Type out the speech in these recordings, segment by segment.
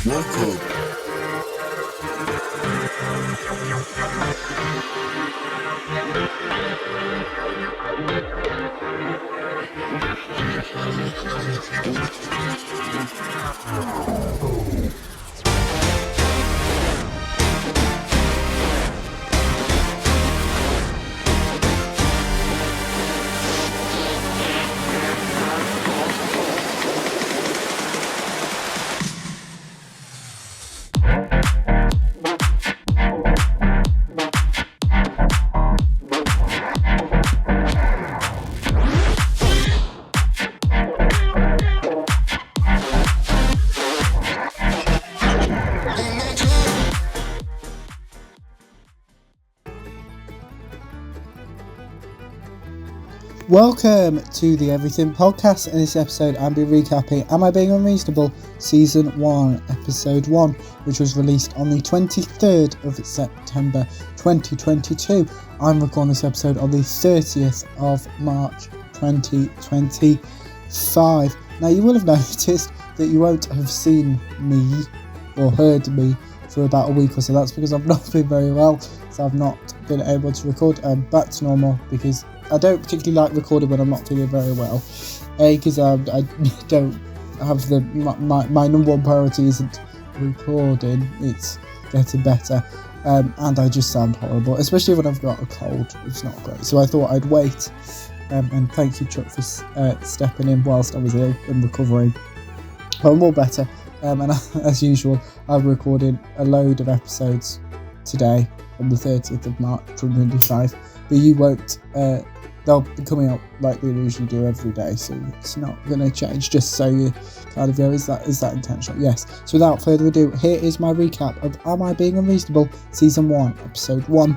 Welcome. Welcome to the Everything Podcast. In this episode, I'll be recapping Am I Being Unreasonable? Season 1, Episode 1, which was released on the 23rd of September 2022. I'm recording this episode on the 30th of March 2025. Now, you will have noticed that you won't have seen me or heard me for about a week or so. That's because I've not been very well, so I've not been able to record. I'm back to normal because I don't particularly like recording when I'm not feeling very well. Because I don't have my number one priority isn't recording, it's getting better. And I just sound horrible, especially when I've got a cold. It's not great. So I thought I'd wait. And thank you, Chuck, for stepping in whilst I was ill and recovering. But I'm all better. And as usual, I'm recording a load of episodes today on the 30th of March 2025. But you won't, they'll be coming out like they usually do every day, so it's not going to change, just so you kind of go, is that intentional? Yes. So without further ado, here is my recap of Am I Being Unreasonable? Season 1, Episode 1.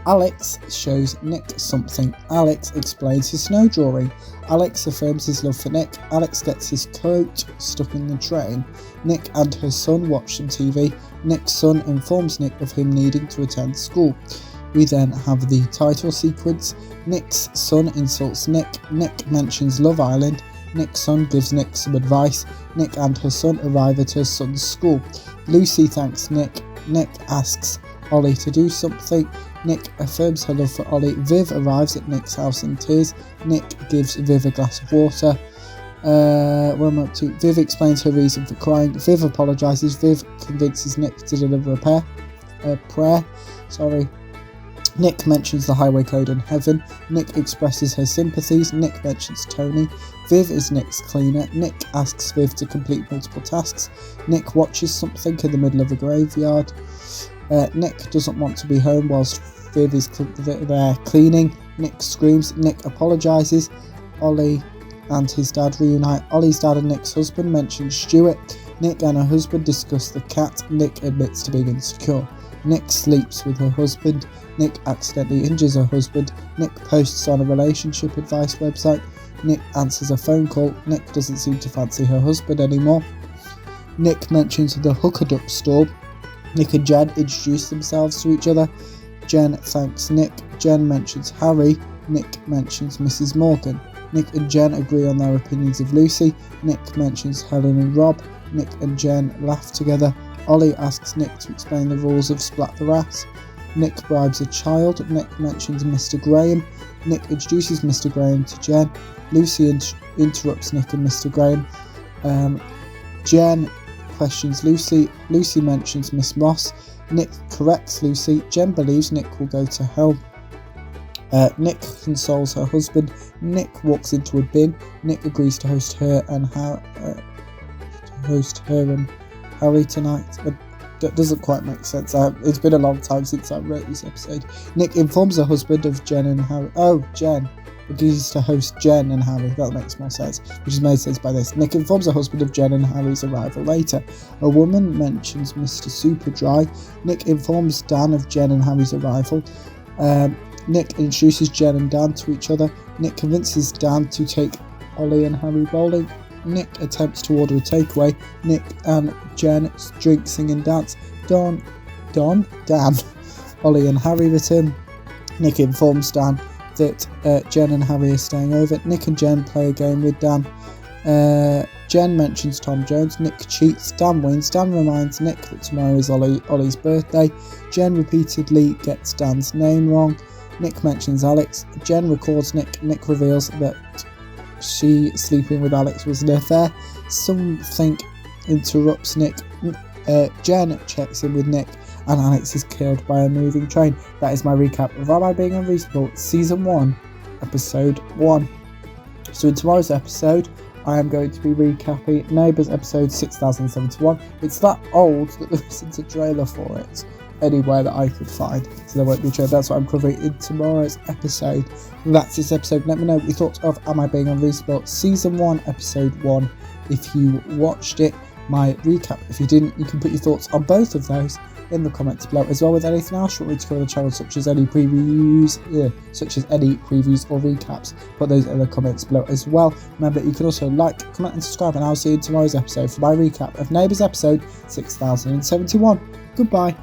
Alex shows Nick something. Alex explains his snow drawing. Alex affirms his love for Nick. Alex gets his coat stuck in the train. Nick and her son watch some TV. Nick's son informs Nick of him needing to attend school. We then have the title sequence. Nick's son insults Nick. Nick mentions Love Island. Nick's son gives Nick some advice. Nick and her son arrive at her son's school. Lucy thanks Nick. Nick asks Ollie to do something. Nick affirms her love for Ollie. Viv arrives at Nick's house in tears. Nick gives Viv a glass of water. What am I up to? Viv explains her reason for crying. Viv apologises. Viv convinces Nick to deliver a prayer. Nick mentions the highway code in heaven. Nick expresses her sympathies. Nick mentions Tony. Viv is Nick's cleaner. Nick asks Viv to complete multiple tasks. Nick watches something in the middle of a graveyard. Nick doesn't want to be home whilst Viv is there cleaning. Nick screams. Nick apologises. Ollie and his dad reunite. Ollie's dad and Nick's husband mention Stuart. Nick and her husband discuss the cat. Nick admits to being insecure. Nick sleeps with her husband. Nick accidentally injures her husband. Nick posts on a relationship advice website. Nick answers a phone call. Nick doesn't seem to fancy her husband anymore. Nick mentions the hooker duck store. Nick and Jen introduce themselves to each other. Jen thanks Nick. Jen mentions Harry. Nick mentions Mrs. Morgan. Nick and Jen agree on their opinions of Lucy. Nick mentions Helen and Rob. Nick and Jen laugh together. Ollie asks Nick to explain the rules of Splat the Rat. Nick bribes a child. Nick mentions Mr. Graham. Nick introduces Mr. Graham to Jen. Lucy interrupts Nick and Mr. Graham. Jen questions Lucy. Lucy mentions Miss Moss. Nick corrects Lucy. Jen believes Nick will go to hell. Nick consoles her husband. Nick walks into a bin. Nick agrees to host her and Harry tonight. That doesn't quite make sense. It's been a long time since I wrote this episode. Nick informs her husband of Jen and Harry. Oh, Jen agrees to host Jen and Harry. That makes more sense, which is made sense by this. Nick informs her husband of Jen and Harry's arrival later. A woman mentions Mr. Superdry. Nick informs Dan of Jen and Harry's arrival. Nick introduces Jen and Dan to each other. Nick convinces Dan to take Ollie and Harry bowling. Nick attempts to order a takeaway. Nick and Jen drink, sing and dance. Dan, Ollie and Harry return. Nick informs Dan that Jen and Harry are staying over. Nick and Jen play a game with Dan. Jen mentions Tom Jones. Nick cheats. Dan wins. Dan reminds Nick that tomorrow is Ollie's birthday. Jen repeatedly gets Dan's name wrong. Nick mentions Alex. Jen records Nick. Nick reveals that she sleeping with Alex was an affair. Something interrupts Nick. Jen checks in with Nick, and Alex is killed by a moving train. That is my recap of Am I Being Unreasonable, Season 1, Episode 1. So in tomorrow's episode, I am going to be recapping Neighbours episode 6071. It's that old that there isn't a trailer for it anywhere that I could find, so there won't be a trailer. That's what I'm covering in tomorrow's episode. That's this episode. Let me know what you thought of Am I Being Unreasonable, Season 1, Episode 1, if you watched it. My recap, if you didn't, you can put your thoughts on both of those in the comments below, as well with anything else you want me to cover on the channel, such as any previews or recaps. Put those in the comments below as well. Remember, you can also like, comment and subscribe, and I'll see you in tomorrow's episode for my recap of Neighbours episode 6071. Goodbye.